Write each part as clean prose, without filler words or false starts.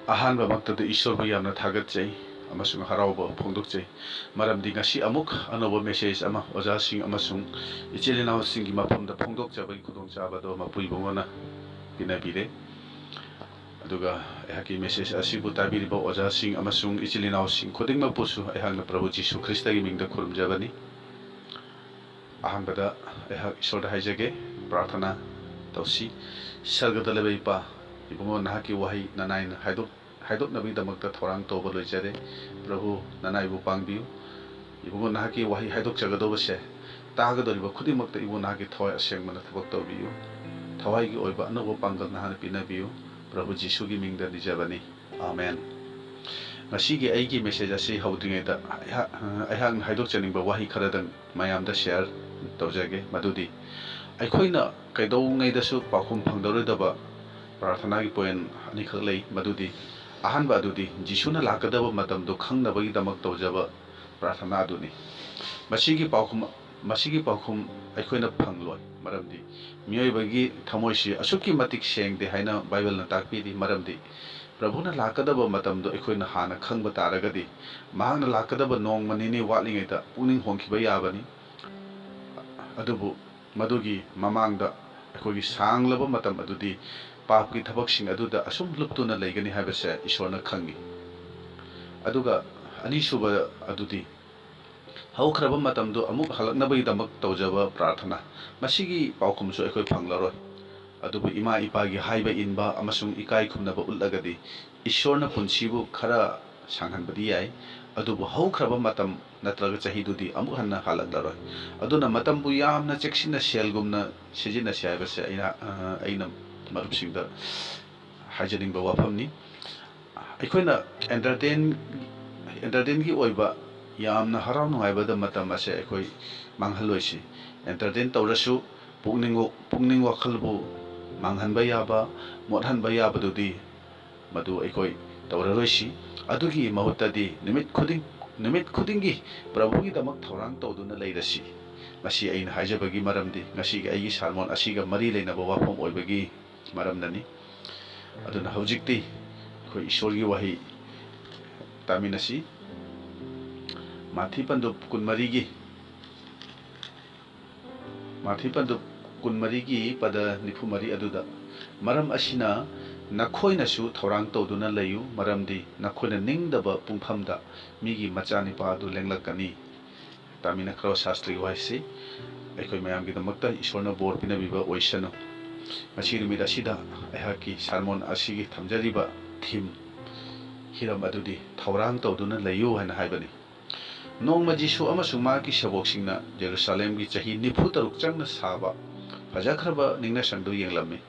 Ahanba maktada Ishwarbu yamna thagatjai amasung harauba phongdokjai maramdi ngasi amuk anoba message ama ojasing amasung ichelinau singi maphamda phongdokjabagi khudongchabado mapuibongona pinabire aduga ehaki message asibu tabiriba ojasing amasung ichelinau sing khudingma pusu ehangna Prabhu Jisu Kristagi mingda khurumjabani ahanbada ehak Ishwarda haijage prarthana tausi sargada lebaipa ibungo nahaki wahi nanain haidok nabi damakta Thourang toba loijare Prabhu nanai bu pangbiu ibungo nahaki wahi haidok jagadoba se tagadoriba khudimakta ibu nahaki thawai asengmana thabak tawbiu thawai gi oiba anobo pangal nahana pinabiu Prabhu Jisu gi mingda nijabani amen ngasigi aigi message asi haudringaida aihang haidok chaningba wahi kharadang mayamda share tawjage madudi aikoina kaidongnaidasu pakhum phangdoroidaba प्रार्थना की point अनिखक लई मदुदी अहनबा अदुदी जिसुना लाकदबा मतमदो खंगनबगी दमक तौजबा प्रार्थना अदुनी मसीगी पाखुम अखोइना फंगलोय मरमदी मियोइबगी थमोइसि असुकी मतिक सेंगदे हाइना बाइबलना ताकपीदी मरमदी प्रभुना लाकदबा मतमदो अखोइना हाना खंगबा तारगदी महांगना लाकदबा नोंगमनिनि वाटलिङैदा पुनिंग होंखिबा याबनी अदुबु मदुगी ममांगदा अखोगी सांगलबा मतम अदुदी पाप की थबकसिंग अदुदा assume लुप्तुना लेगनी हाबसे ईश्वरना खंगी अदुगा अनिसुबा अदुदी हौख्रबा मतमदो अमुक हलकनबगी दमक तौजबा प्रार्थना मसिगी पाउखुमसु अखोय फंगलरोय अदुबु इमा इपागी हाइबा इनबा अमसुंग इकाई खुमनबा उल्लगदी ईश्वरना पुंसिबु खरा सांगहनबदी याय अदुबु हौख्रबा मतम नत्रगा चहीदुदी अमुक हन्ना हालकलरोय अदुना मतमबु यामना चेक्सिना सेलगुमना सिजिना सियाबसे अइना मरुपसिंगदा हाइजनिंगबा वाफमनी अखोइना एंटरटेन की ओइबा यामना हराव नुहाइबदा मतम असे अखोइ मांगहलोइसि एंटरटेन तौरसु पुंगनिंग वखलबु मांगहनबा याबा मोटहनबा याबदुदी मदु अखोइ तौररोइसि अदुगी महुत्तदी निमित खुदिंगी प्रभुगी दमक थौरांग तौदुना लेरसि मसी अइन हाइजबगी मरमदी ngasiga aigi sermon asiga mari leinaba wafam oibagi maramnani aduna hojikti khoi ishorgi wahi taminasi mathi pandu kunmari gi pada nifumari aduda maram asina nakhoina su Thourang toduna leiyu maramdi nakhoina ningdaba pungphamda migi machani pa adu lenglakani tamina khro shastri waisi अखोई ma'am की दमकता ईश्वरना bore पिनबिबा ओइसनो मसी रुमिदा सिदा अहाकी सरमोन असिगी थमजरिबा theme Hiram अदुदी थौरांग तौदुना leiyu हाइना हाइबनी नोंमा जिसु अमसुंग माकी सबोकसिंगना Jerusalem की चही 93 चंगना साबा फजाखरबा निंगना संदु येंगलम्मी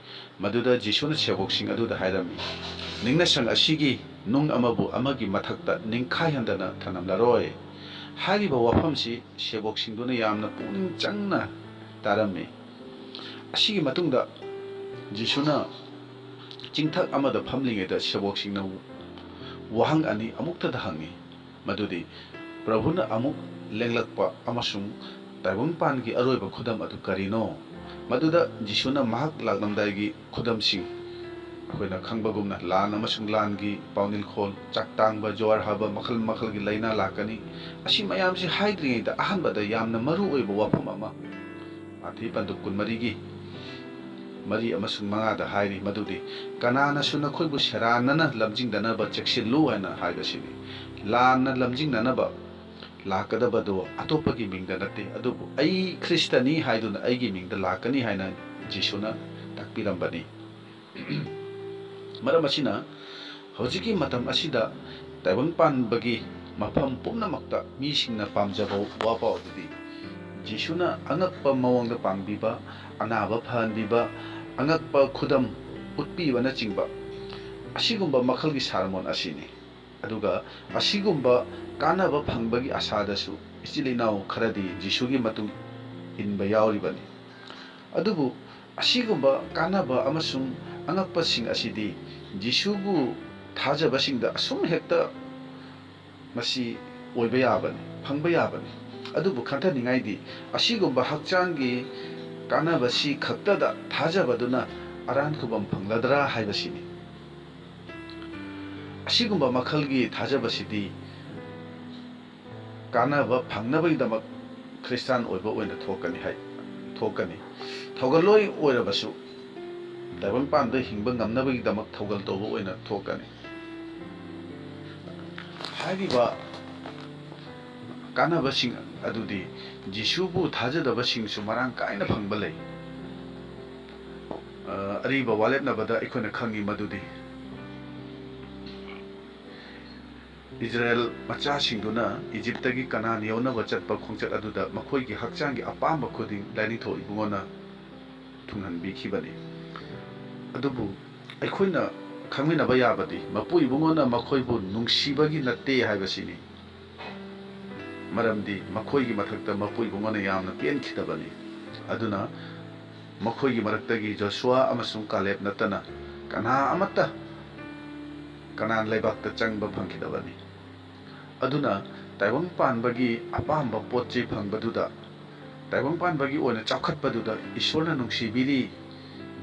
मदुदा जिसुना सबोकसिंग अदुदा हाइरमी निंगना संग असिगी नोंग अमबु अमगी मथक्ता निंखाय हंदना थनमलारोय हारिबा वाफमसी सेबोकसिंगदुना यामना पुनिंग चंगना तारम्मी असिगी मतुंगदा जिसुना चिंथक अमदा फमलिंगेदा सेबोकसिंगना वहांग अनि अमुक्तदा हंगी मदुदी प्रभुना अमुक लेंगलकपा अमसुंग ताइबंगपानगी अरोइबा खुदम अदु करिनो मदुदा जिसुना महक लाकनमदागी खुदमसिंग अखोइना खंगबगुमना लान अमसुंग लानगी पाउनिल खोल चाकतांगबा जोर हाबा मखल की लाइना लाकनी असी मयामसे हाइद्रिङैदा अहनबदा यामना मरु ओइबा वाफम अमा माथि पंदु कुनमरिगी मरी अमसुंग मंगादा हाइरि मदुदी कनानासु नखोइबु सेरानना लमजिंगदनबा चेक्सिलु हाइना हाइबसिनी लानना लमजिंगदनबा लाकदबदो अतोपगी मिंगदा नते अदुबु अई ख्रिस्तानी हाइदुना अईगी मिंगदा लाकनी हाइना जिसुना ताकपिरंबनी मरम असिना हौजिकी मतम असिदा ताइबंगपानबगी मफम पुम्नमक्ता मीसिंगना पामजबा वापा अदुदी जिसुना अंगक्पा मवंगदा पांगबिबा अनाबा फहनबिबा अंगक्पा खुदम उत्पीबना चिंबा असिगुम्बा मखलगी सरमोन असिनी अदुगा असिगुम्बा कानबा फंगबगी आशादसु इचिलिनाव खरदी जिसुगी मतुंग इनबा यावरिबनी अदुबु असिगुम्बा कानबा अमसुंग अंगक्पसिंग असिदी जिसुबु थाजबसिंगदा असुम हेक्ता मसी ओइबा याबनी फंगबा याबनी अदुबु खंथनिंगाइदी असिगुम्बा हक्चांगी कानबसी खक्तदा थाजबदुना अरान खुबम फंगलदरा हाइबसिनी ꯑꯁꯤꯒꯨꯝꯕ ꯃꯈꯜꯒꯤ ꯊꯥꯖꯕꯁꯤꯗꯤ ꯀꯥꯟꯅꯕ ꯐꯪꯅꯕꯒꯤꯗꯃꯛ ꯈ꯭ꯔꯤꯁꯇꯥꯟ ꯑꯣꯏꯕ ꯑꯣꯏꯅ ꯊꯣꯛꯀꯅꯤ ꯊꯧꯒꯜꯂꯣꯏ ꯑꯣꯏꯔꯕꯁꯨ ꯇꯥꯏꯕꯪꯄꯥꯟꯗ ꯍꯤꯡꯕ ꯉꯝꯅꯕꯒꯤꯗꯃꯛ ꯊꯧꯒꯜ ꯇꯧꯕ ꯑꯣꯏꯅ ꯊꯣꯛꯀꯅꯤ ꯍꯥꯏꯔꯤꯕ ꯀꯥꯟꯅꯕꯁꯤꯡ ꯑꯗꯨꯗꯤ ꯖꯤꯁꯨꯕꯨ ꯊꯥꯖꯗꯕꯁꯤꯡꯁꯨ ꯃꯔꯥꯡ ꯀꯥꯏꯅ ꯐꯪꯕ ꯂꯩ ꯑꯔꯤꯕ ꯋꯥꯂꯦꯞꯅꯕꯗ ꯑꯩꯈꯣꯏꯅ ꯈꯪꯉꯤ ꯃꯗꯨꯗꯤ 이스라엘 마차싱도나 이집트기 가나안 여우나와 잣바 콩잣 아두다 마코이기 학장기 아빠amba 코딩 라이닝토 이붕어나 퉁한비키바니 아두부 아이코이나 강민나바 야바디 마뿌 이붕어나 마코이부 눅시바기 나떼 하이바시니 마람디 마코이기 마탁다 마뿌 이붕어나 야암나 뺀키다바니 아두나 마코이기 마락다기 조슈아 아마숭 칼렙 나타나 가나 아마따 가나안 레박다 짱바 팡키다바니 aduna taibangpanbagi apamba potche phangbaduda taibangpanbagi oina chakhatpaduda ishorna nungsibiri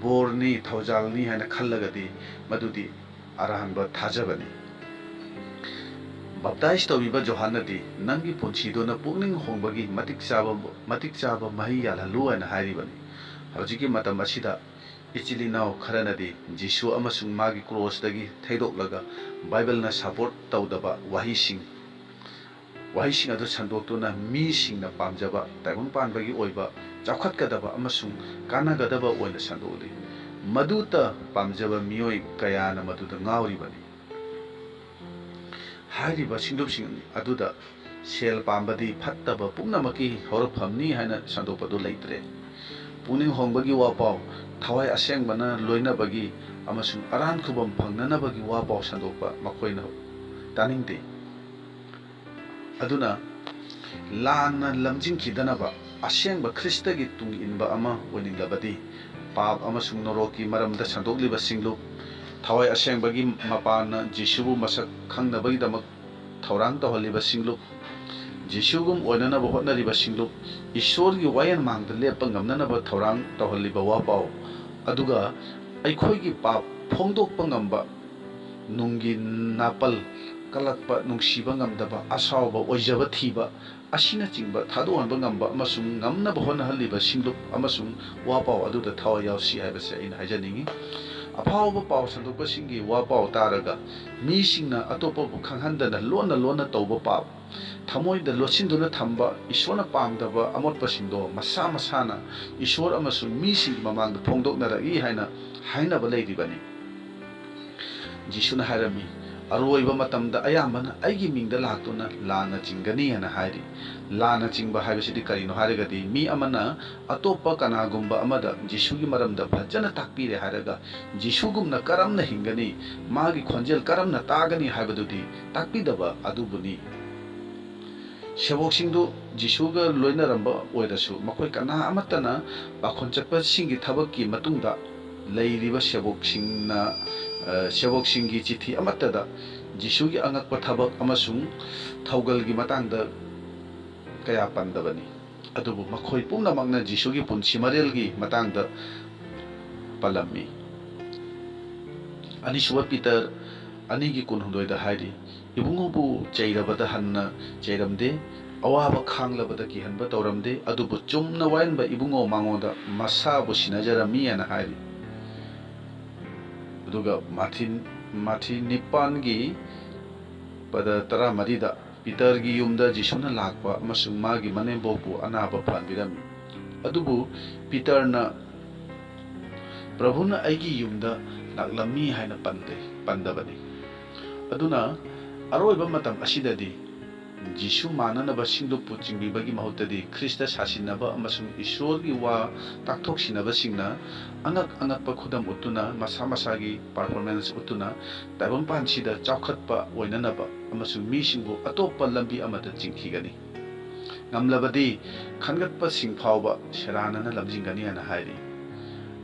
borni thaujalni haina khallagadi madudi arahanba thajabani baptize tobiba johannadi nangi ponchidona pukning hongbagi matik chaba mahi yalalu haina hairibani hojiki matam asida ichilinao kharanadi jisu amasung magi cross dagi thaidoklaga bible na support tawdaba wahising adu sandotuna misingna pamjaba taibangpanbagi oiba chakhatgadaba amasung kanagadaba oina sandodi maduta pamjaba mioi kayana maduda ngauribani hairiba singdopsing aduda sel pambadi phattaba pumnamaki horaphamni haina sandopadu leitre puning hongbagi wapau thawai asengbana loinabagi amasung aran khubam phangnanabagi wapau sandokpa makoina taningde aduna lana lamjing khidanaba asengba kristagi tung inba ama oninglabadi pap amasung noroki maramda sandogliba singlu thawai asengbagi mapana jisubu masak khangnabagi damak thourang tohaliba singlu jisugum oinanaba hotnariba singlu ishorgi wayan mangda lepa ngamnanaba thourang tohaliba wapau aduga aikhoigi pap phongdokpa ngamba nungi napal kalakpa nungsiba ngamdaba asawba oijaba thiba asina chingba thadonba ngamba amasung ngamnaba honahaliba singlup amasung wapau aduda thawa yausi haibase aina hajaningi afawba paw sandokpa singi wapau taraga misingna atopa bu khanghandana lona tawba pap thamoida losinduna thamba ishona pamdaba amotpa singdo masa masana ishor amasung mising mamangda phongdoknara I haina ba leiribani jisuna harami aroiba matamda ayambana aigi mingda laktuna lana chingani hana hairi lana chingba haibasidi karino harigadi mi amana atopa kanagumba amada jisugi maramda phajana takpire haraga jisugumna karamna hingani magi khonjel karamna tagani haibadudi takpidaba adubuni sheboksingdu jisuga loinaramba oirasu makoi kana amatana bakhon chakpa singi thabakki matungda leiriba sheboksingna sheboksingi chithi amatada jisugi angakpa thabak amasung thaugalgi matangda kaya pandabani adubu makhoi pumnamakna jisugi punchi marelgi matangda palami anisuwa Peter anigi kunhundoida hairi ibungobu chairabada hanna chairamde awaba khanglabada kihanba tawramde adubu chumna wainba ibungo mangoda masabu sinajarami ana hairi aduga mathi nipangi pada tara marida Peter gi yumda jisuna lakpa amasung magi manembopu anaba phanbirami adubu Peter na prabhuna aigi yumda laklami haina pandabani aduna aroiba matam asidadi jisu mananaba singlupu chingbibagi mahutadi Krista sasinaba amasung ishorgi wa taktoksinaba singna angakpa khudam utuna masa-masagi performance utuna taibangpansida chawkhatpa oinanaba amasung misingbu atopa lambi amada chingkhigani ngamlabadi khangatpa singphawba seranana lamjingani ana hairi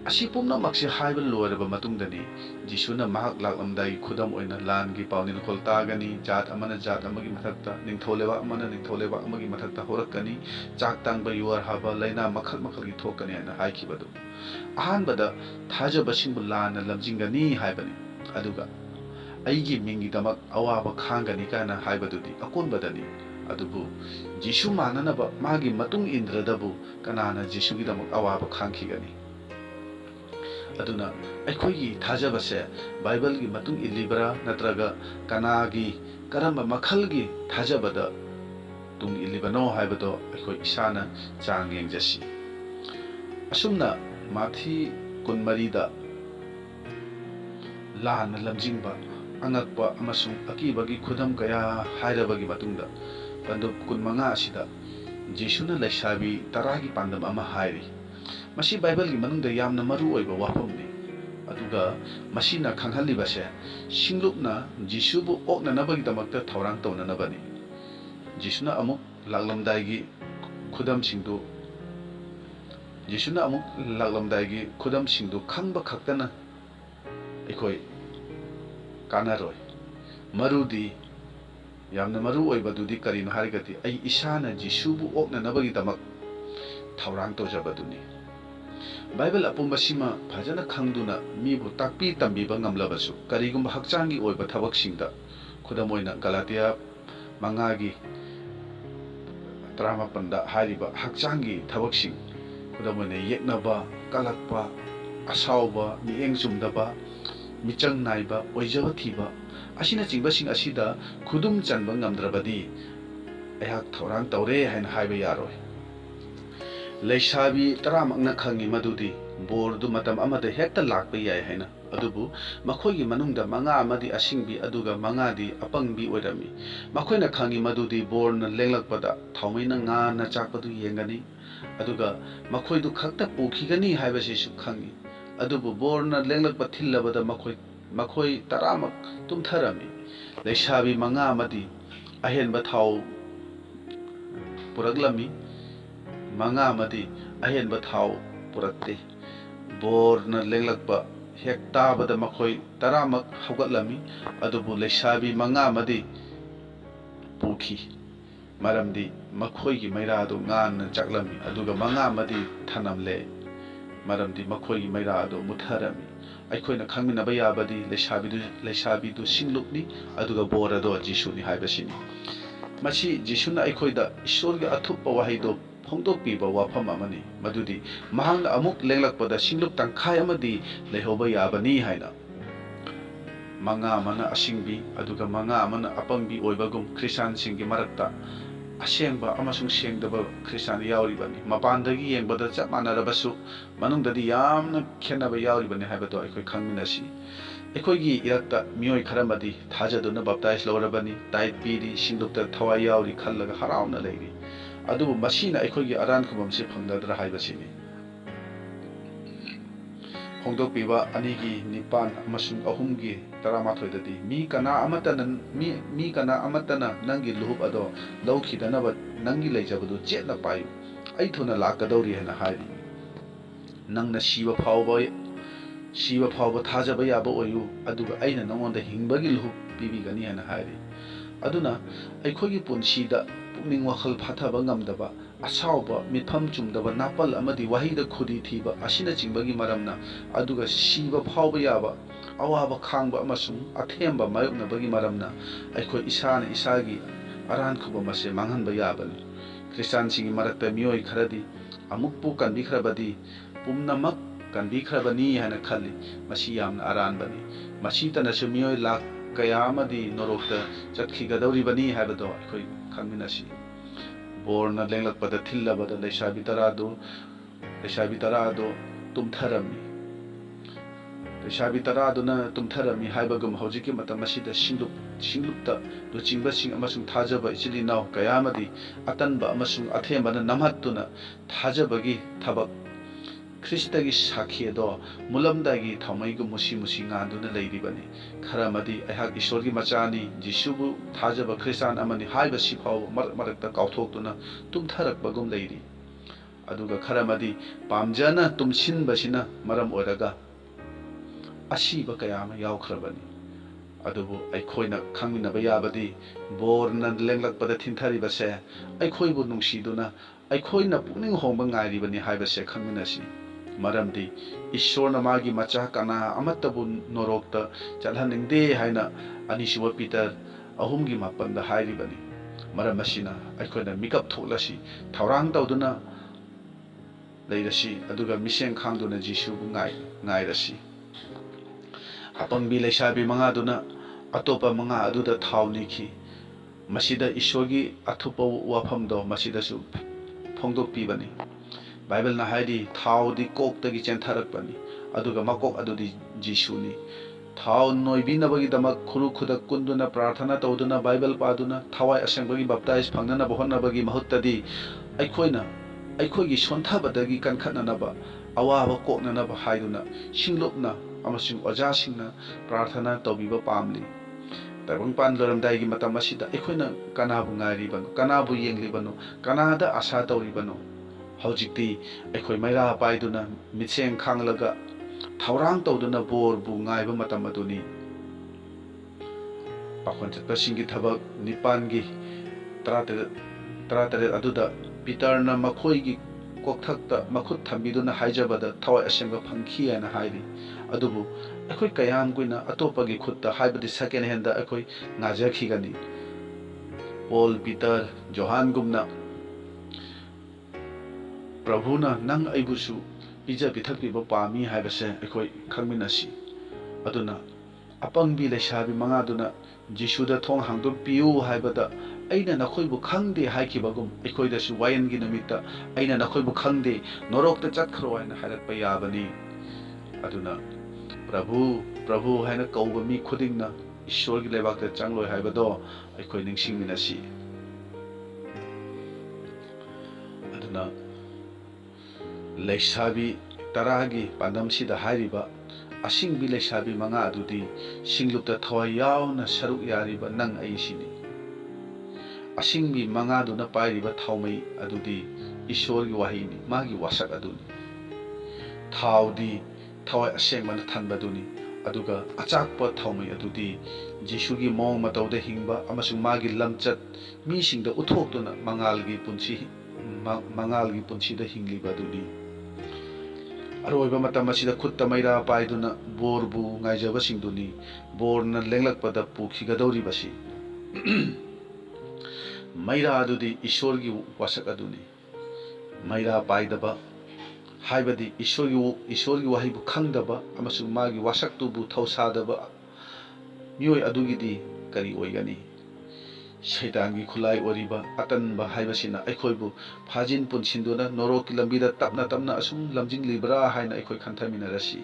asi pumnamakse haiba loiraba matungdani jisuna mahak laklamdai khudam oina langi pawnin kholtagani jat amana jat amagi mathakta ningtholeba amana ningtholeba amagi mathakta horakani chak tangba yuar haba laina makhal gi thokani ana haikibadu ahanbada thajaba singbu lana lamjingani haibani aduga ꯑꯩꯒꯤ ꯃꯤꯡꯒꯤꯗꯃꯛ ꯑꯋꯥꯕ ꯈꯥꯡꯒꯅꯤ ꯀꯥꯏꯅ ꯍꯥꯏꯕꯗꯨꯗꯤ ꯑꯀꯣꯟꯕꯗꯅꯤ ꯑꯗꯨꯕꯨ ꯖꯤꯁꯨ ꯃꯥꯟꯅꯅꯕ ꯃꯥꯒꯤ ꯃꯇꯨꯡ ꯏꯟꯗ꯭ꯔꯗꯕꯨ ꯀꯅꯥꯅ ꯖꯤꯁꯨꯒꯤꯗꯃꯛ ꯑꯋꯥꯕ ꯈꯥꯡꯈꯤꯒꯅꯤ ꯑꯗꯨꯅ ꯑꯩꯈꯣꯏꯒꯤ ꯊꯥꯖꯕꯁꯦ 바이블ꯒꯤ ꯃꯇꯨꯡ 이ꯜꯂꯤꯕ꯭ꯔꯥ ꯅꯠꯇ꯭ꯔꯒ ꯀꯅꯥꯒꯤ ꯀꯔꯝꯕ ꯃꯈꯜꯒꯤ ꯊꯥꯖꯕꯗ ꯇꯨꯡ 이ꯜꯂꯤꯕꯅꯣ ꯍꯥꯏꯕꯗꯣ ꯑꯩꯈꯣꯏ ꯏꯁꯥꯅ ꯆꯥꯡ ꯌꯦꯡꯖꯁꯤ ꯑꯁꯨꯝꯅ 마ꯊꯤ 23ꯗ ꯂꯥꯟꯅ ꯂꯝꯖꯤꯡꯕ ꯑꯉꯛꯄ ꯑꯃꯁꯨꯡ ꯑꯀꯤꯕꯒꯤ ꯈꯨꯗꯝ ꯀꯌꯥ ꯍꯥꯏꯔꯕꯒꯤ ꯃꯇꯨꯡꯗ ꯄꯟꯗꯨꯞ 25 ꯑꯁꯤꯗ ꯖꯤꯁꯨꯅ ꯂꯩꯁꯥꯕꯤ 10ꯒꯤ ꯄꯥꯟꯗꯝ ꯑꯃ ꯍꯥꯏꯔꯤ ꯃꯁꯤ 바이블ꯒꯤ ꯃꯅꯨꯡꯗ ꯌꯥꯝꯅ ꯃꯔꯨꯑꯣꯏꯕ ꯋꯥꯐꯝꯅꯤ ꯑꯗꯨꯒ ꯃꯁꯤꯅ ꯈꯪꯍꯜꯂꯤꯕꯁꯦ ꯁꯤꯡꯂꯨꯞꯅ ꯖꯤꯁꯨꯕꯨ ꯑꯣꯛꯅꯅꯕꯒꯤꯗꯃꯛꯇ ꯊꯧꯔꯥꯡ ꯇꯧꯅꯅꯕꯅꯤ ꯖꯤꯁꯨꯅ ꯑꯃꯨꯛ ꯂꯥꯛꯂꯝꯗꯥꯏꯒꯤ ꯈꯨꯗꯝꯁꯤꯡꯗꯨ ꯈꯪꯕ ꯈꯛꯇꯅ ꯑꯩꯈꯣꯏ ꯀꯥꯟꯅꯔꯣꯏ ꯃꯔꯨꯗꯤ ꯌꯥꯝꯅ ꯃꯔꯨꯑꯣꯏꯕꯗꯨꯗꯤ ꯀꯔꯤꯅꯣ ꯍꯥꯏꯔꯒꯗꯤ ꯑꯩ ꯏꯁꯥꯅ ꯖꯤꯁꯨꯕꯨ ꯑꯣꯛꯅꯅꯕꯒꯤꯗꯃꯛ ꯊꯧꯔꯥꯡ ꯇꯧꯖꯕꯗꯨꯅꯤ 바이블 ꯑꯄꯨꯝꯕꯁꯤꯃ ꯐꯖꯅ ꯈꯪꯗꯨꯅ ꯃꯤꯕꯨ ꯇꯥꯛꯄꯤ ꯇꯝꯕꯤꯕ ꯉꯝꯂꯕꯁꯨ ꯀꯔꯤꯒꯨꯝꯕ ꯍꯛꯆꯥꯡꯒꯤ ꯑꯣꯏꯕ ꯊꯕꯛꯁꯤꯡꯗ ꯈꯨꯗꯝ ꯑꯣꯏꯅ ꯒꯂꯥꯇꯤꯌꯥ 5ꯒꯤ 18ꯗ ꯍꯥꯏꯔꯤꯕ ꯍꯛꯆꯥꯡꯒꯤ ꯊꯕꯛꯁꯤꯡ ꯈꯨꯗꯝ ꯑꯣꯏꯅ ꯌꯦꯛꯅꯕ ꯀꯂꯛꯄ ꯑꯁꯥꯎꯕ ꯃꯤꯠꯌꯦꯡ ꯆꯨꯝꯗꯕ ꯃꯤꯆꯪ ꯅꯥꯏꯕ ꯑꯣꯏꯖꯕ ꯊꯤꯕ ꯑꯁꯤꯅꯆꯤꯡꯕꯁꯤꯡ ꯑꯁꯤꯗ ꯈꯨꯗꯨꯝ ꯆꯟꯕ ꯉꯝꯗ꯭ꯔꯕꯗꯤ ꯑꯩꯍꯥꯛ ꯊꯧꯔꯥꯡ ꯇꯧꯔꯦ ꯍꯥꯏꯅ ꯍꯥꯏꯕ ꯌꯥꯔꯣꯏ ꯂꯩꯁꯥꯕꯤ 10ꯃꯛꯅ ꯈꯪꯉꯤ ꯃꯗꯨꯗꯤ ꯕꯣꯔꯗꯨ ꯃꯇꯝ ꯑꯃꯗ ꯍꯦꯛꯇ ꯂꯥꯛꯄ ꯌꯥꯏ ꯍꯥꯏꯅ ꯑꯗꯨꯕꯨ ꯃꯈꯣꯏꯒꯤ ꯃꯅꯨꯡꯗ 5 ꯑꯃꯗꯤ ꯑꯁꯤꯡꯕꯤ ꯑꯗꯨꯒ 5ꯗꯤ ꯑꯄꯪꯕꯤ ꯑꯣꯏꯔꯝꯃꯤ ꯃꯈꯣꯏꯅ ꯈꯪꯉꯤ ꯃꯗꯨꯗꯤ ꯕꯣꯔꯅ ꯂꯦꯡꯂꯛꯄꯗ ꯊꯥꯎꯃꯩꯅ ꯉꯥꯟꯅ ꯆꯥꯛꯄꯗꯨ ꯌꯦꯡꯒꯅꯤ ꯑꯗꯨꯒ ꯃꯈꯣꯏꯗꯨ ꯈꯛꯇ ꯄꯨꯈꯤꯒꯅꯤ ꯍꯥꯏꯕꯁꯤꯁꯨ ꯈꯪꯉꯤ ꯑꯗꯨꯕꯨ ꯕꯣꯔꯅ ꯂꯦꯡꯂꯛꯄ ꯊꯤꯜꯂꯕꯗ ꯃꯈꯣꯏ 10ꯃꯛ ꯇꯨꯝꯊꯔꯝꯃꯤ ꯂꯩꯁꯥꯕꯤ 5 ꯑꯃꯗꯤ ꯑꯍꯦꯟꯕ ꯊꯥꯎ ꯄꯨꯔꯛꯂꯝꯃꯤ 5 ꯑꯃꯗꯤ ꯑꯍꯦꯟꯕ ꯊꯥꯎ ꯄꯨꯔꯛꯇꯦ ꯕꯣꯔꯅ ꯂꯦꯡꯂꯛꯄ ꯍꯦꯛ ꯇꯥꯕꯗ ꯃꯈꯣꯏ 10ꯃꯛ ꯍꯧꯒꯠꯂꯝꯃꯤ ꯑꯗꯨꯕꯨ ꯂꯩꯁꯥꯕꯤ 5 ꯑꯃꯗꯤ ꯄꯨꯈꯤ ꯃꯔꯝꯗꯤ ꯃꯈꯣꯏꯒꯤ ꯃꯩꯔꯥꯗꯨ ꯉꯥꯟꯅ ꯆꯥꯛꯂꯝꯃꯤ ꯑꯗꯨꯒ 5 ꯑꯃꯗꯤ ꯊꯅꯝꯂꯦ ꯃꯔꯝꯗꯤ ꯃꯈꯣꯏꯒꯤ ꯃꯩꯔꯥꯗꯨ ꯃꯨꯠꯊꯔꯝꯃꯤ ꯑꯩꯈꯣꯏꯅ ꯈꯪꯃꯤꯟꯅꯕ ꯌꯥꯕꯗꯤ ꯂꯩꯁꯥꯕꯤꯗꯨ ꯁꯤꯡꯂꯨꯞꯅꯤ ꯑꯗꯨꯒ ꯕꯣꯔ ꯑꯗꯣ ꯖꯤꯁꯨꯅꯤ ꯍꯥꯏꯕꯁꯤꯅꯤ ꯃꯁꯤ ꯖꯤꯁꯨꯅ ꯑꯩꯈꯣꯏꯗ ꯏꯁꯣꯔꯒꯤ ꯑꯊꯨꯞꯄ ꯋꯥꯍꯩꯗꯣ ꯐꯣꯡꯗꯣꯛꯄꯤꯕ ꯋꯥꯐꯝ ꯑꯃꯅꯤ ꯃꯗꯨꯗꯤ ꯃꯍꯥꯛꯅ ꯑꯃꯨꯛ ꯂꯦꯡꯂꯛꯄꯗ ꯁꯤꯡꯂꯨꯞ ꯇꯪꯈꯥꯏ ꯑꯃꯗꯤ ꯂꯩꯍꯧꯕ ꯌꯥꯕꯅꯤ ꯍꯥꯏꯅ 5 ꯑꯃꯅ ꯑꯁꯤꯡꯕꯤ ꯑꯗꯨꯒ 5 ꯑꯃꯅ ꯑꯄꯪꯕꯤ ꯑꯣꯏꯕꯒꯨꯝ ꯈ꯭ꯔꯤꯁꯇ꯭ꯌꯥꯟꯁꯤꯡꯒꯤ ꯃꯔꯛꯇ ꯑꯁꯦꯡꯕ ꯑꯃꯁꯨꯡ ꯁꯦꯡꯗꯕ ꯈ꯭ꯔꯤꯁꯇ꯭ꯌꯥꯟ ꯌꯥꯎꯔꯤꯕꯅꯤ ꯃꯄꯥꯟꯗꯒꯤ ꯌꯦꯡꯕꯗ ꯆꯞ ꯃꯥꯟꯅꯔꯕꯁꯨ ꯃꯅꯨꯡꯗꯗꯤ ꯌꯥꯝꯅ ꯈꯦꯠꯅꯕ ꯌꯥꯎꯔꯤꯕꯅꯤ ꯍꯥꯏꯕꯗꯣ ꯑꯩꯈꯣꯏ ꯈꯪꯃꯤꯟꯅꯁꯤ ꯑꯩꯈꯣꯏꯒꯤ ꯏꯔꯛꯇ ꯃꯤꯑꯣꯏ ꯈꯔꯃꯗꯤ ꯊꯥꯖꯗꯨꯅ ꯕꯞꯇꯥꯏꯖ ꯂꯧꯔꯕꯅꯤ ꯇꯥꯏꯠ ꯄꯤꯔꯤ ꯁꯤꯡꯂꯨꯞꯇ ꯊꯋꯥꯏ ꯌꯥꯎꯔꯤ ꯈꯜꯂꯒ ꯍꯔꯥꯎꯅ ꯂꯩꯔꯤ ꯑꯗꯨꯕꯨ ꯃꯁꯤꯅ ꯑꯩꯈꯣꯏꯒꯤ ꯑꯔꯥꯟ ꯈꯨꯕꯝꯁꯤ ꯐꯪꯒꯗ꯭ꯔꯥ ꯍꯥꯏꯕꯁꯤꯅꯤ ꯐꯣꯡꯗꯣꯛꯄꯤꯕ 2ꯒꯤ 9 ꯑꯃꯁꯨꯡ 3ꯒꯤ 11ꯗꯗꯤ ꯃꯤ ꯀꯅꯥ ꯑꯃꯠꯇꯅ ꯅꯪꯒꯤ ꯂꯨꯍꯨꯞ ꯑꯗꯣ ꯂꯧꯈꯤꯗꯅꯕ ꯅꯪꯒꯤ ꯂꯩꯖꯕꯗꯨ ꯆꯦꯠꯅ ꯄꯥꯏꯌꯨ ꯑꯩ ꯊꯨꯅ ꯂꯥꯛꯀꯗꯧꯔꯤ ꯍꯥꯏꯅ ꯍꯥꯏꯔꯤ ꯅꯪꯅ ꯁꯤꯕ ꯐꯥꯎꯕ ꯊꯥꯖꯕ ꯌꯥꯕ ꯑꯣꯏꯌꯨ ꯑꯗꯨꯒ ꯑꯩꯅ ꯅꯉꯣꯟꯗ ꯍꯤꯡꯕꯒꯤ ꯂꯨꯍꯨꯞ ꯄꯤꯕꯤꯒꯅꯤ ꯍꯥꯏꯅ ꯍꯥꯏꯔꯤ ꯑꯗꯨꯅ ꯑꯩꯈꯣꯏꯒꯤ ꯄꯨꯟꯁꯤꯗ ꯄꯨꯛꯅꯤꯡ ꯋꯥꯈꯜ ꯐꯥꯊꯕ ꯉꯝꯗꯕ ꯑꯁꯥꯎꯕ ꯃꯤꯠꯐꯝ ꯆꯨꯝꯗꯕ ꯅꯥꯄꯜ ꯑꯃꯗꯤ ꯋꯥꯍꯩꯗ ꯈꯨꯗꯤ ꯊꯤꯕ ꯑꯁꯤꯅꯆꯤꯡꯕꯒꯤ ꯃꯔꯝꯅ ꯑꯗꯨꯒ ꯁꯤꯕ ꯐꯥꯎꯕ ꯌꯥꯕ ꯑꯋꯥꯕ ꯈꯥꯡꯕ ꯑꯃꯁꯨꯡ ꯑꯊꯦꯝꯕ ꯃꯥꯌꯣꯛꯅꯕꯒꯤ ꯃꯔꯝꯅ ꯑꯩꯈꯣꯏ ꯏꯁꯥꯅ ꯏꯁꯥꯒꯤ ꯑꯔꯥꯟ ꯈꯨꯕꯝ ꯑꯁꯤ ꯃꯥꯡꯍꯟꯕ ꯌꯥꯕꯅꯤ ꯈ꯭ꯔꯤꯁꯇ꯭ꯌꯥꯟꯁꯤꯡꯒꯤ ꯃꯔꯛꯇ ꯃꯤꯑꯣꯏ ꯈꯔꯗꯤ ꯑꯃꯨꯛꯄꯨ ꯀꯟꯕꯤꯈ꯭ꯔꯕꯗꯤ ꯄꯨꯝꯅꯃꯛ ꯀꯟꯕꯤꯈ꯭ꯔꯕꯅꯤ ꯍꯥꯏꯅ ꯈꯜꯂꯤ ꯃꯁꯤ ꯌꯥꯝꯅ ꯑꯔꯥꯟꯕꯅꯤ ꯃꯁꯤꯇꯅꯁꯨ ꯃꯤꯑꯣꯏ ꯂꯥꯈ ꯀꯌꯥ ꯑꯃꯗꯤ ꯅꯣꯔꯣꯛꯇ ꯆꯠꯈꯤꯒꯗꯧꯔꯤꯕꯅꯤ ꯍꯥꯏꯕꯗꯣ ꯑꯩꯈꯣꯏ ꯈꯪꯃꯤꯟꯅꯁꯤ ꯕꯣꯔꯅ ꯂꯦꯡꯂꯛꯄꯗ ꯊꯤꯜꯂꯕꯗ ꯂꯩꯁꯥꯕꯤ 10 ꯑꯗꯨ ꯇꯨꯝꯊꯔꯝꯃꯤ ꯂꯩꯁꯥꯕꯤ 10 ꯑꯗꯨꯅ ꯇꯨꯝꯊꯔꯝꯃꯤ ꯍꯥꯏꯕꯒꯨꯝ ꯍꯧꯖꯤꯛꯀꯤ ꯃꯇꯝ ꯑꯁꯤꯗ ꯁꯤꯡꯂꯨꯞꯇ ꯂꯨꯆꯤꯡꯕꯁꯤꯡ ꯑꯃꯁꯨꯡ ꯊꯥꯖꯕ ꯏꯆꯤꯜ ꯏꯅꯥꯎ ꯀꯌꯥ ꯑꯃꯗꯤ ꯑꯇꯟꯕ ꯑꯃꯁꯨꯡ ꯑꯊꯦꯝꯕꯅ ꯅꯝꯍꯠꯇꯨꯅ ꯊꯥꯖꯕꯒꯤ ꯊꯕꯛ ꯈ꯭ꯔꯤꯁꯇꯒꯤ ꯁꯥꯈꯤ ꯑꯗꯣ ꯃꯨꯜꯂꯝꯗꯥꯏꯒꯤ ꯊꯥꯎꯃꯩꯒꯨꯝ ꯃꯨꯁꯤ ꯉꯥꯟꯗꯨꯅ ꯂꯩꯔꯤꯕꯅꯤ ꯈꯔ ꯑꯃꯗꯤ ꯑꯩꯍꯥꯛ ꯏꯁꯣꯔꯒꯤ ꯃꯆꯥꯅꯤ ꯖꯤꯁꯨꯕꯨ ꯊꯥꯖꯕ ꯈ꯭ꯔꯤꯁꯇ꯭ꯌꯥꯟ ꯑꯃꯅꯤ ꯍꯥꯏꯕꯁꯤ ꯐꯥꯎꯕ ꯃꯔꯛꯇ ꯀꯥꯎꯊꯣꯛꯇꯨꯅ ꯇꯨꯝꯊꯔꯛꯄꯒꯨꯝ ꯂꯩꯔꯤ ꯑꯗꯨꯒ ꯈꯔ ꯑꯃꯗꯤ ꯄꯥꯝꯖꯅ ꯇꯨꯝꯁꯤꯟꯕꯁꯤꯅ ꯃꯔꯝ ꯑꯣꯏꯔꯒ ꯑꯁꯤꯕ ꯀꯌꯥ ꯑꯃ ꯌꯥꯎꯈ꯭ꯔꯕꯅꯤ ꯑꯗꯨꯕꯨ ꯑꯩꯈꯣꯏꯅ ꯈꯪꯃꯤꯟꯅꯕ ꯌꯥꯕꯗꯤ ꯕꯣꯔꯅ ꯂꯦꯡꯂꯛꯄꯗ ꯊꯤꯟꯊꯔꯤꯕꯁꯦ ꯑꯩꯈꯣꯏꯕꯨ ꯅꯨꯡꯁꯤꯗꯨꯅ ꯑꯩꯈꯣꯏꯅ ꯄꯨꯛꯅꯤꯡ ꯍꯣꯡꯕ ꯉꯥꯏꯔꯤꯕꯅꯤ ꯍꯥꯏꯕꯁꯦ ꯈꯪꯃꯤꯟꯅꯁꯤ ꯃꯔꯝꯗꯤ ईश्वर मागी मचा कना अमतबु नोरोक्ता चलहनिंगदे हाइना अनिसुब पीटर अहुमगी मापन हाइरिबनी मरम असिना अखोना मिकअप थोलसी थौरांग तौदुना लेरसी अदुगा मिसेंग खांगदुना जिसुबु ngairasi अपंगबी लेसाबी मंगादुना अतोपा मंगा अदुदा थावनिखी मसीदा ईश्वरगी अथुप वाफमदो मसीदासु फोंदोकपीबनी बाइबल ना हाइदी थावदी कोकतगी चेंथारकपनी अदुगा मकोक अदुदी जिसुनी थाव नोइबिनबगी दमक खुरु खुदा कुंदुना प्रार्थना तौदुना बाइबल पादुना थावाय असेंबगी बप्ताइज फंगना बहोनबगी महत्तदी अखोगी सोंथाबदगी कनखननबा अवाबा कोकननबा हाइदुना सिंगलोपना अमसुंग ओजासिंगना प्रार्थना तौबिबा पामली ताइबंगपान लोरमदाइगी मतम असिदा अखोइना कनाबु ngairibano कनाबु येंगलिबनो कनादा आशा तौरिबनो हौजिक्ति अखोइ मैरा पाइदुना मिसेंग खांगलगा थौरांग तौदुना बोरबु ngaइबा मतम अदुनी पाखोन चतपसिंगी थबक निपानगी तरातरे अदुदा पीटरना मखोइगी कोकथक्ता मखुत थम्बिदुना हाइजबदा थवाय असेंबा फंखी हाइना हाइरि अदुबु अखोइ कयाम कुइना अतोपगी खुत्ता हाइबदि सेकेंड हैंड दा अखोइ नाजाखिगनी पॉल पीटर जोहान गुमना प्रभुना नंग अइबुसु पिजा पिथक्पिबा पामी हाइबसे अखोइ खंगमिनसी अदुना अपंगबी लेसाबी मंगादुना जिसुदा थोंग हांगदुम पियु हाइबदा अइना नखोइबु खंगदे हाइखिबगुम अखोइदसु वायनगी नमित्ता अइना नखोइबु खंगदे नोरोक्ता चतखरो हाइना हाइरतपा याबनी अदुना प्रभु प्रभु हाइना कौबा मी खुदिंगना ईश्वरगी लेबाकता चांगलोय हाइबदो अखोइ निंगसिंगमिनसी अदुना लेसाबी तरागी पांदमसिदा हाइरिबा असिंगबी लेसाबी मंगा अदुदी सिंगलुपता थवाय यावना सरुक यारिबा नंग अइसिनी असिंगबी मंगादुना पाइरिबा थावमई अदुदी ईश्वरगी वाहिनी मागी वासक अदुनी थावदी थवाय असेंगमना थनबदुनी अदुगा अचाकपा थावमई अदुदी जिसुगी मोंग मतौदा हिंगबा अमसुंग मागी लमचत मीसिंगदा उथोक्तुना मंगालगी पुंसीदा हिंगलिबा अदुनी अरोइबा मतम असिदा खुत्ता मैरा पाइदुना बोरबु ngaijabasingduni बोरना लेंगलकपदा पुखिगदौरिबसी मैरा अदुदी ईश्वरगी वासक अदुनी मैरा पाइदबा हाइबदी ईश्वरगी वाहिबु खंगदबा अमसुंग मागी वासकतुबु थौसादबा मियोय अदुगिदी करी ओइगनी शैतानगी खुलाई ओरिबा अतनबा हाइबसिना अखोइबु फाजिन पुनसिंदुना नोरोकी लंबीदा तपना तपना असुम लमजिंगलिब्रा हाइना अखोइ खंथमिनरसी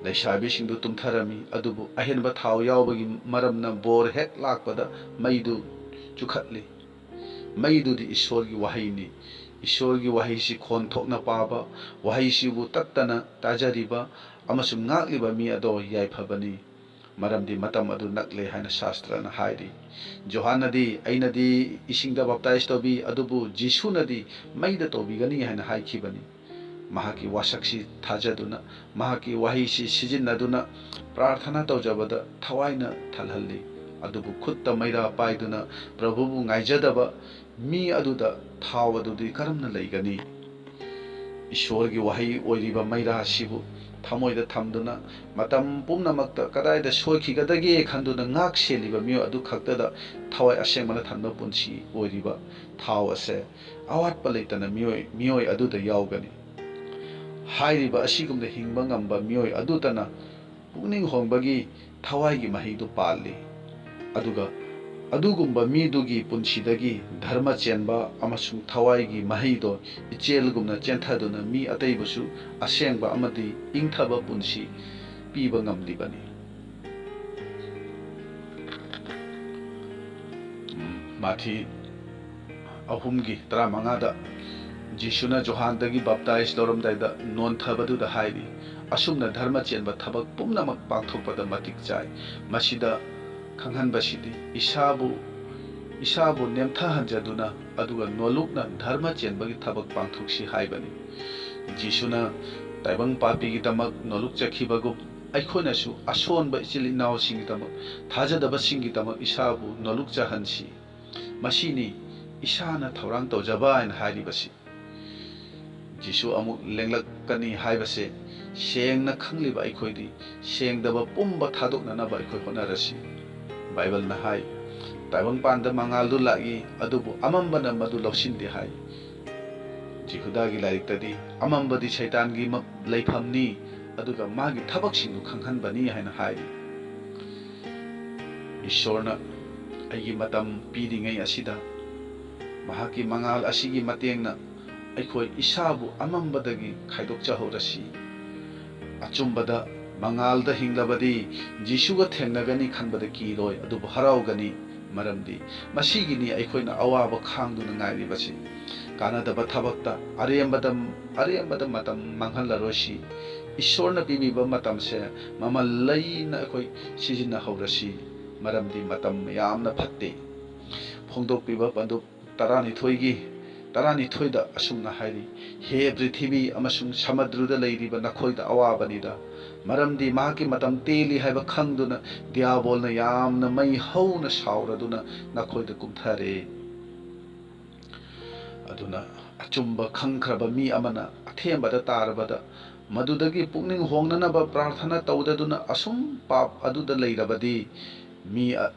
लेसाबीसिंदु तुमथरमी अदुबु अहेनबा थाव यावबगी मरमना बोर हेक लाकपदा मैदु चुखतली मैदुदी ईश्वरगी वाहिनी ईश्वरगी वाहिसी खोन थोकना पाबा वाहिसीबु तत्तना ताजरिबा अमसुम ngagliba मी अदो याइफबनी मरमदी मतम अदु नकले हाइना शास्त्रना हाइरी जोहानदी अइनदी इसिंगदा बप्ताइज तोबी अदुबु जिसुनदी मैदा तोबीगनी हाइना हाइखिबनी महाकी वासक्सी थाजदुना महाकी वाहिसी सिजिन्नदुना प्रार्थना तौजबदा थवाइना थलहल्ली अदुबु खुत्ता मैरा पाइदुना प्रभुबु ngaijadaba मी अदुदा थाव अदुदी करमना लैगनी ईश्वरगी वाहि ओइरिबा मैरा सिबु थमोइदा थमदुना मतम पुमनमक्ता कदाइदा सोइखिगदगे खंदुना ngak सेलिबा मियो अदु खक्तदा थवाइ असेंगमना थनबा पुंसी ओइरिबा थाव असे अवाटपा लेतना मियोय अदुदा यावगनी हाइरिबा असिगुमदा हिंगबा ngamba मियोय अदुतना पुनिंग होंगबगी थवाइगी महिदु पाली अदुगा अदुगुम्बा मीदुगी पुंसीदगी धर्म चेनबा अमसुंग थवाइगी महिदो इचेलगुमना चेंथादुना मी अतैबसु असेंगबा अमदी इंगथबा पुंसी पीबा ngамलिबनी माथी अहुमगी 15दा जिसुना जोहानदगी बप्ताइज लौरमदाइदा नोनथबदुदा हाइरी असुमना धर्म चेनबा थबक पुमनमक पांथोकपदा मतिक चाय मसिदा खंगहनबसिदी इसाबु नेमथहनजदुना अदुगा नोलुकना धर्म चेनबगी थबक पांथोकसी हाइबनी जिसुना ताइबंग पापीगी दमक नोलुक चखिबगु अखोनसु असोनबा इचिल इनावसिंगी दमक थाजदबसिंगी दमक इसाबु नोलुक चहनसी मसिनी इसाना थौरांग तौजबा हाइरिबसी जिसु अमुक लेंगलकनी हाइबसे सेंगना खंगलिबा अखोइदि सेंदबा पुंबा थादोकननबा अखोइ होनरसि बाइबल ना हाय ताइबंपानदा मंगालदु लागी अदुबु अमंबना मदु लौसिनदे हाय जिहुदागी लाइरिक्तदि अमंबदि शैतानगी लैफमनी अदुगा मागी थबकसिंगु खंगहनबनी हायना हायरि ईश्वरना अैगी मतम पीरिङै असिदा महाकी मंगाल असिगी मतेंगना अखोइ इसाबु अमंबदगी खाइदोकचहौरसि अचुंबदा मंगालदा हिंगलबदी जिसुगा थेंगनगनी खनबदा कीरोय अदुबु हराउगनी मरमदी मसिगिनी अखोइना अवाबा खांगदुना ngairibasi कानदबा थबकता अरेंबदा मतम मंगहलरोसि ईश्वरना पीबीबा मतमसे ममल लैना अखोइ सिजिना हौरसि मरमदी मतम यामना फत्ते फोंदोकपीबा बंदुक 12दा असुमना हाइरि हे पृथ्वी अमसुंग समुद्रदा लैरिबा नखोइदा अवाबनिदा मरमदी माकी मतम तेली हाइबा खंगदुना दियाबोलना यामना मै हौना सावरदुना नखोइदा कुमथारे अदुना अचुंबा खंखरबा मी अमना अथेंबदा तारबदा मदुदगी पुकनिंग होंगननबा प्रार्थना तौददुना असुम पाप अदुदा लैरबदी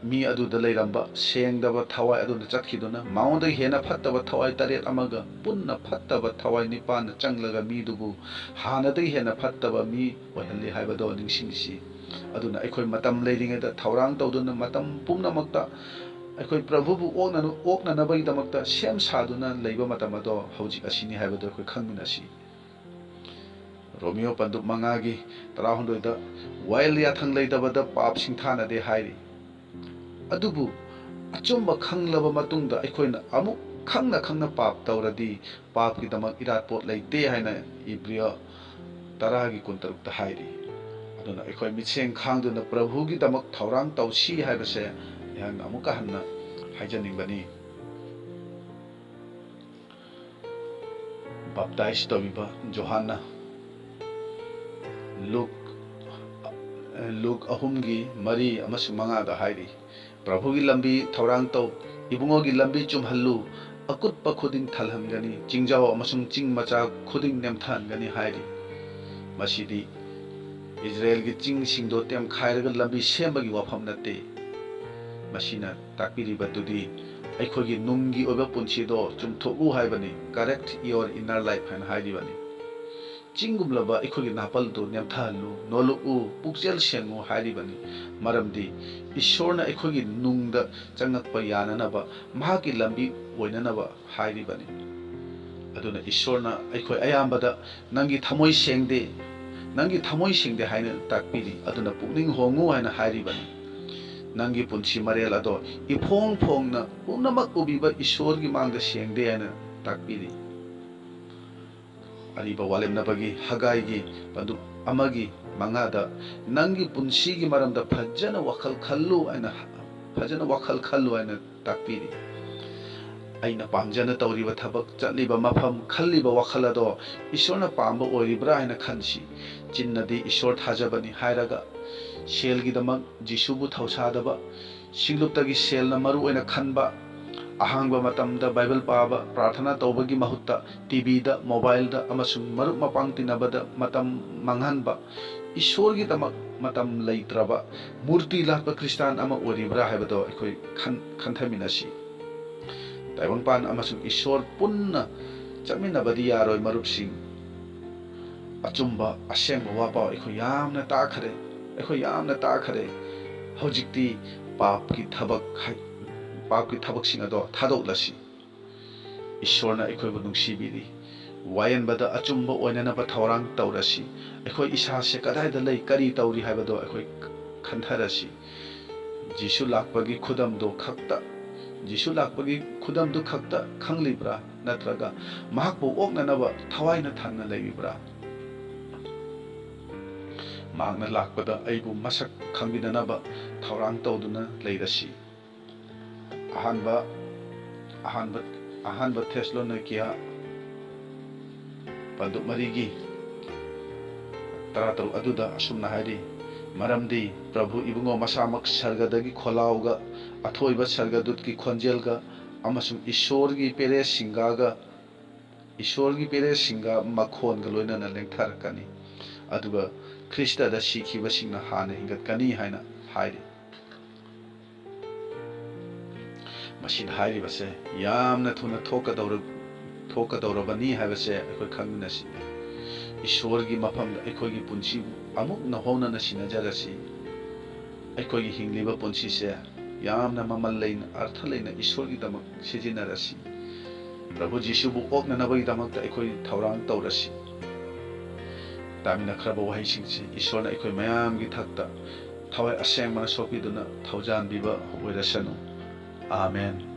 मी अदुदा लैरंबा सेंगदबा थवाई अदुना चटखिदुना माउंदा हेना फत्तबा थवाई तरेत अमगा पुन्ना फत्तबा थवाई निपान चंगलगा मीदुबु हानदगी हेना फत्तबा मी ओइहल्लि हाइबदो निंगसिंगसि अदुना अखोइ मतम लैरिङैदा थौरांग तौदुना मतम पुम्नमक्ता अखोइ प्रभुबु ओकननबगीदमक्ता सेम सादुना लैबा मतम अदो हौजिक असिनि हाइबदो अखोइ खंगमिनसि रोमियो पंदुक मंगागी 19दा वाइल याथंग लैदबदा पाप सिंथानदे हाइरि अदुबु अचुंबा खंगलबा मतुंगदा अखोइना अमुक खंगना पाप तौरदी पाप की दमक इरादपोट लैते हाइना इब्रिय 10:23दा हाइरि अदुना अखोइ मिसेंग खांगदुना प्रभुगी दमक थौरांग तौसी हाइबसे yang amuka hanna haijaningbani baptize tobiba Johanna Luke ahumgi mari amasung manga da hairi Prabhu gi lambi thaurang tau ibungo gi lambi chumhallu akutpa khuding thalhangani chingjao amasung ching macha khuding nemthangani hairi masidi Israel gi ching singdo tem khairaga lambi sembagi wafam natte मसीना ताकपीरिबदुदी अखोगी नुंगी ओबा पुंसीदो चुमथोगु हाइबनी correct your inner life हाइन हाइरिबनी चिंगुमलबा अखोगी नापलदो नेमथालु नोलुउ पुक्सेल सेंगु हाइरिबनी मरमदी ईश्वरना अखोगी नुंगदा चंगकपा याननबा महाकी लंबी ओइननबा हाइरिबनी अदुना ईश्वरना अखोई अयामबदा नंगी थमोई सेंगदे हाइना ताकपीरी अदुना पुकनिंग होंगु हाइना हाइरिबनी नंगी पुंसी मरेल अदो इफोंग फोंगना पुनमक उबीबा ईश्वर की मांगदा सेंगदे हाइना ताकपीरी अरिबा वालेमनबगी हगाईगी पंदु अमगी मंगादा नंगी पुंसी की मरमदा फजना वखल खल्लु हाइना ताकपीरी अइना पामजना तौरिबा थबक चलिबा मफम खल्लिबा वखल अदो ईश्वरना पामबा ओइरिब्रा हाइना खनसी चिन्नदी ईश्वर थाजबनी हाइरागा सेल की दमक जिसुबु थौसादबा सिंगलुप्तगी सेलना मरु ओइना खनबा अहांगबा मतमदा बाइबल पाबा प्रार्थना तौबगी महुत्ता टीवीदा मोबाइलदा अमसुंग मरु मपांग तिनबदा मतम मंगहनबा ईश्वर की दमक मतम लैत्रबा मूर्ति लापा क्रिस्तान अमा ओरिब्रा हाइबदो अखोइ खनथमिनसी ताइबंपान अमसुंग ईश्वर पुन्ना चमिनबदी यारोय मरुपसिंग अचुंबा असेंबा वापा अखोइ यामना ताखरे हौजिक्ति पाप की थबक सिंह अदो थादोलसी ईश्वरना अखोइबु नुंसीबिरी वायनबदा अचुंबा ओइननबा थौरांग तौरसी अखोइ इसासे कदाइदा लै करी तौरी हाइबदो अखोइ खनथरसी जिसु लाक्पगी खुदमदु खक्ता खंगलिब्रा नत्रगा महाकबु ओकननबा थवाइना थानना लैबिब्रा मांगना लाकपदा अइबु मसक खंबिदनबा थौरांग तौदुना लैरसी अहानबा थेसलोनिकिया पंदु मरीगी 13 अदुदा असुमना हाइरि मरमदी प्रभु इबुंगो मसामक सर्गदगी खोलाउगा अथोइबा सर्गदूत की खोंजेलगा अमसुंग ईश्वरगी पेरे सिंगा मखोनगा लोइनना लेंथरकनी aduga Krista da sikhiba singna hana hingatkani haina hairi masin hairi base yamna thuna thokadorabani habase akhoi khangna si ishwar gi mafam da akhoi gi punchi amuk na hona na sinajarasi akhoi gi hingliba punchi se yamna mamal lein artha leina ishwar gi damak sijinarasi Prabhu Jishu bu ok na nabai damak ta akhoi thaurang taurasi tamina khraba wahai singsi ishwar na akhoi mayam gi thakta thawai aseng mana sokiduna thaujan biba hoirasanu amen